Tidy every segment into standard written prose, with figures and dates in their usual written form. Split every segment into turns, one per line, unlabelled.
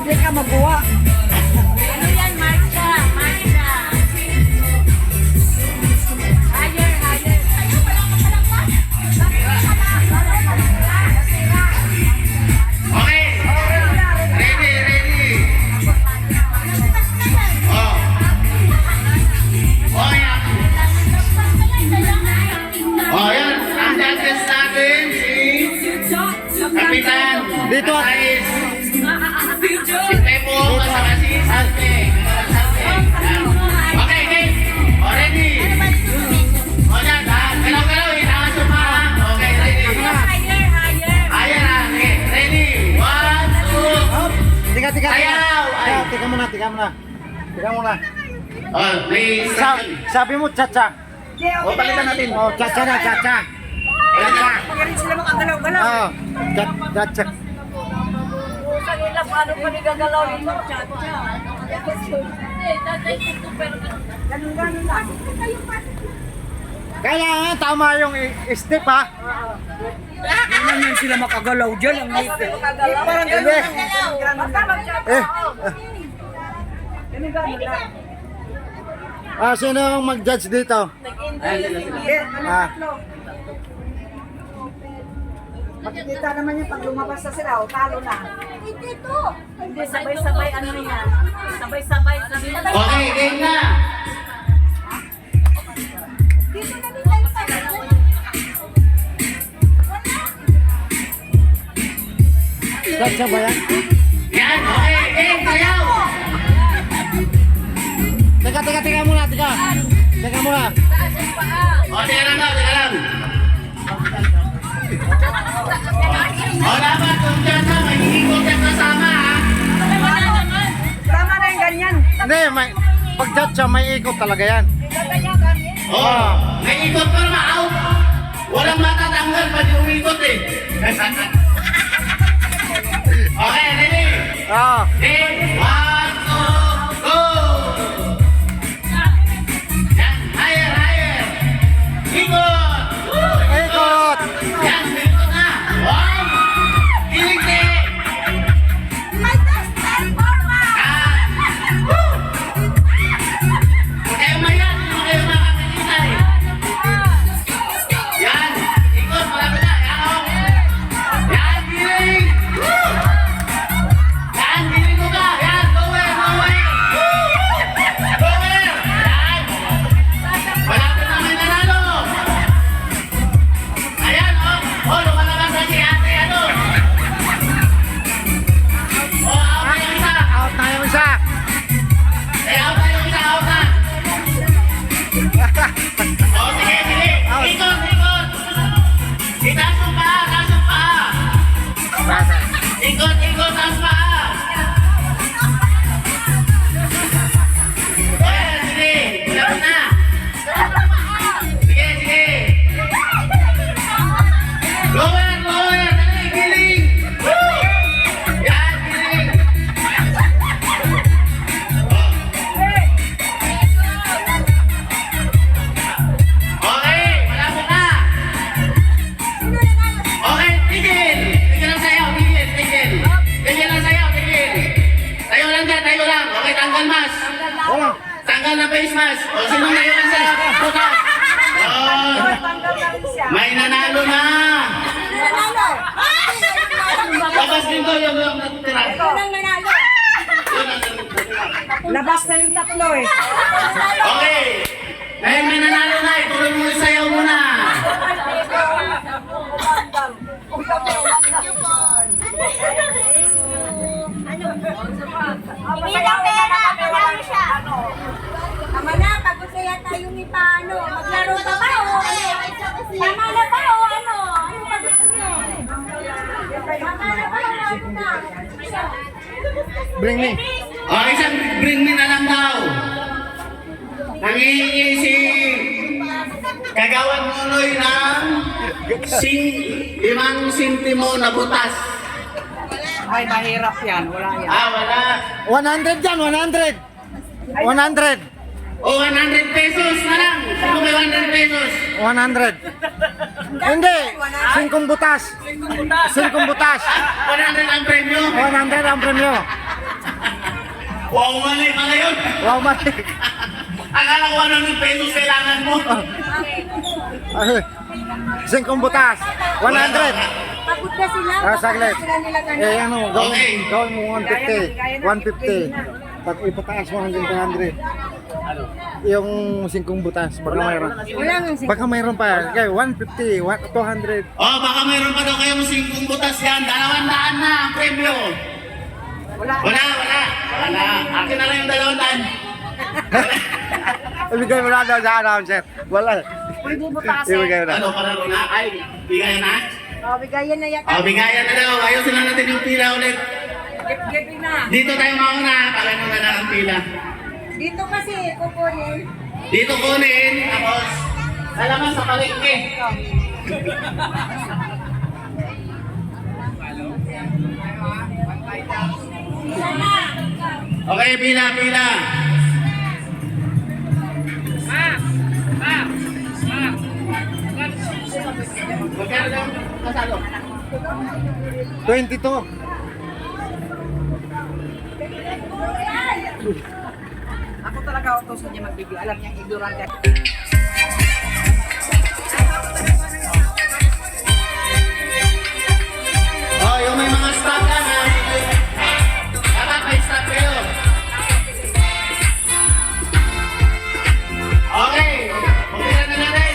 Hindi ka mabuwa.
Ano yan? Marcha. Marcha. Higher, higher.
Okay. Ready, ready. Oh. Oh, yan. Oh, yan. Ang judges natin si Kapitan.
Dito.
Atais. Si Pepo. Kasama si Salte. Okay, okay. Oh, ready. Oh, yan. Galaw-galaw. Itaas yung paa. Okay, ready.
Higher, higher.
Ayan na. Okay, ready. 1, 2.
Tiga.
Ayaw! Ay.
Tiga muna. Tiga muna.
Oh, please.
Sabi mo, chacha.
Oh, palitan natin.
Oh, chacha na, chacha. Chacha.
Magaling sila makagalaw-galaw.
Oh, chacha.
Sa nila, paano pa nigagalaw nito? Cha-cha. Tatay ko pero
Ganun-ganun lang.
Kailangan tama yung step ha.
Ganun yan sila makagalaw dyan. Ang ngipin. Parang ganun
Hindi.
lang. Ganun lang.
Eh,
Ganun-ganun lang.
sino ang mag-judge dito?
Eh, ano
Ah.
tatlo? Makikita naman yung pag lumabas na sila, o talo na.
hindi sabay-sabay ano yan. Sabay-sabay.
Okay, game na.
Chacha ba yan?
Yan, okay, game, sayaw.
Tiga muna, tiga. Tiga muna.
O, teka lang daw, teka lang. O, dapat kung dyan na, may ikot yan kasama, ha?
Tama na yung ganyan.
Hindi, pag chacha may ikot talaga yan.
O, may ikot pa naman, out. Walang matatanggal, pati umikot eh. Okay, ready?
Oh,
Game, 1, 2, go! Yan, higher, higher. Ikot!
ikot.
Yan, ikot na. 1, kilikti. Kayo mayan, hindi kayo makakakita eh. Yan, ikot, malapit na. Yan, oh. Yan, giling. Yan, giling ko ka. Yan, lower, lower. Lower. Yan. Malapit na may nanalo. Ayan, oh. Oh, lumalabas na si ate, ano. Oh, out na yung isa.
Out na yung isa.
Eh, out na yung isa, out na. Oh, sige, sige. Ikot, ikot. Itaas yung paa, taas yung paa. Ikot, ikot, taas paa. Ayan, sige. Malapit na. Sige, sige. Lower, lower. Dali, giling. Yan, giling. Okay, malapit na. Okay, tigil. Tigil lang sayaw, tigil, tigil. Tigil lang sayaw, tigil. Tayo lang dyan, tayo lang. Okay, tanggal mas.
Wala.
Tanggal na face mask. O, sino ngayon sa butas? Oh,
Tanggal na rin siya.
may nanalo na. Labas din ko yung natutira. Yun ang natutira.
Labas na yung tatlo eh.
Okay. Dahil may nanalo na, ituloy mo yung sayaw muna.
Hindi na pera. Kailangan siya. Tama na. Pagod na yata yung ni Paano. Maglaro pa ba o ano? Tama na ba o ano? Ano ba gusto niyo? Tama na ba o ano na?
Bring me.
O, isang bring me na lang daw. Nangihingi si Kagawan Nunoy ng 5 sentimo na butas.
Ay, mahirap yan. Wala yan.
Ah, wala.
100 yan, 100. 100.
O, 100 pesos na lang. Sino may 100 pesos?
100. Hindi, 5 butas. 5 butas.
100 ang premyo.
100 ang premyo.
Wow, mali pa ngayon.
Wow, mali.
Akala ko 100 pesos kailangan mo.
Ay, 5 butas. 100.
Pagod na sila.
Saglit.
Sila nilang ano.
Eh, ano,
Okay.
gawin mo 150. 150. Pag ipataas mo hanggang 200. Yung 5 butas, baka mayroon.
Wala nga si.
Baka mayroon pa. Okay, 150, 200.
Oh, baka mayroon pa daw kayong 5 butas yan. 200 na ang premyo. Wala. Akin na lang yung 200.
Ibigay mo na daw sa announcer. Wala. Ibigay mo na.
Ano, parang na? Ay, bigayan na?
Oh, bigayan na yata.
Oh, bigayan na daw. Ayusin na natin yung pila ulit.
Gipin na.
Dito tayo mauna. Pagano na lang ang pila.
Dito kasi kukunin.
Dito kunin. Tapos, alaman sa palengke. Okay, pila. Magkano daw kasalo?
22.
Ako talaga utos niya magbibigay. Alam niya, ignorante.
Oh, yung may mga stock lang ha. Dapat may stock kayo. Okay, umpisa na natin.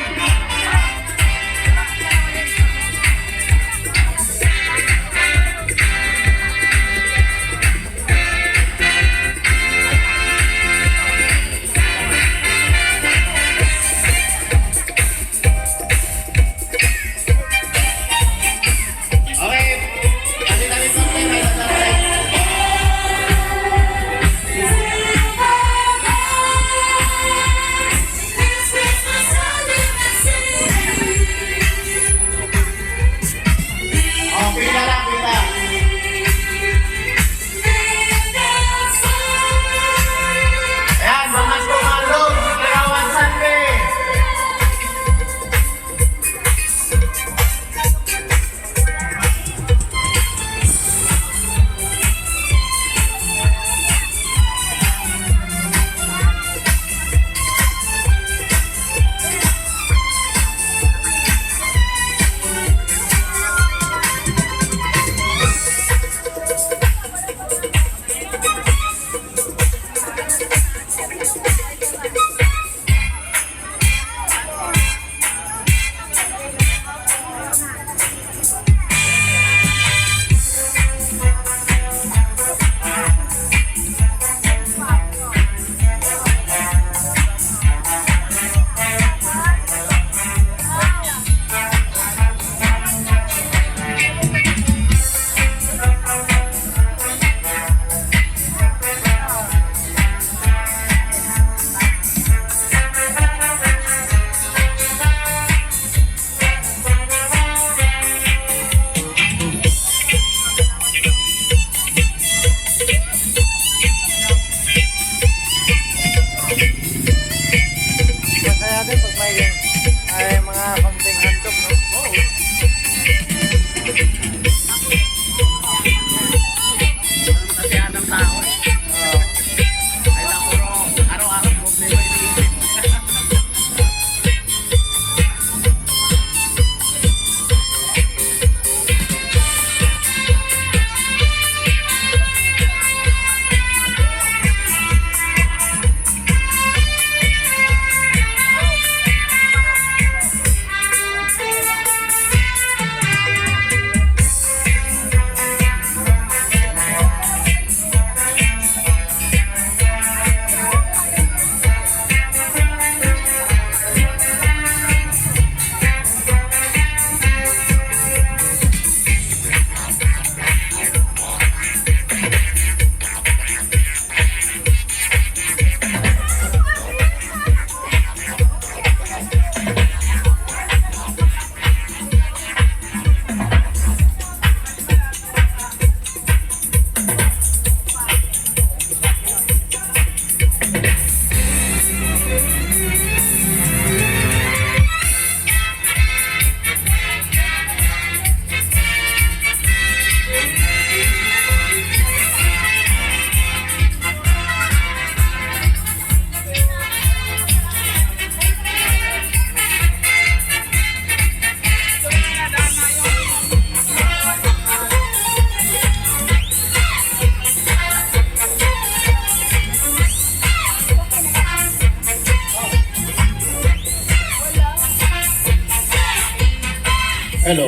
Hello.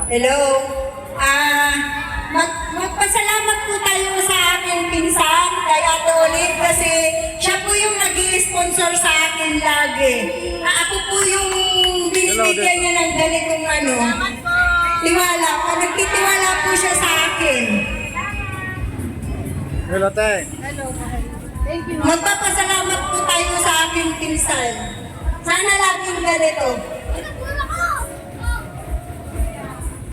Hello. Magpasalamat po tayo sa aking pinsan, kay Ate Olive, kasi siya po yung nag-i-sponsor sa akin lagi. Ako po yung binibigyan niya ng ganitong tiwala. Nagtitiwala po siya sa akin.
Hello, te.
Magpapasalamat po tayo sa aking pinsan. Sana laging ganito.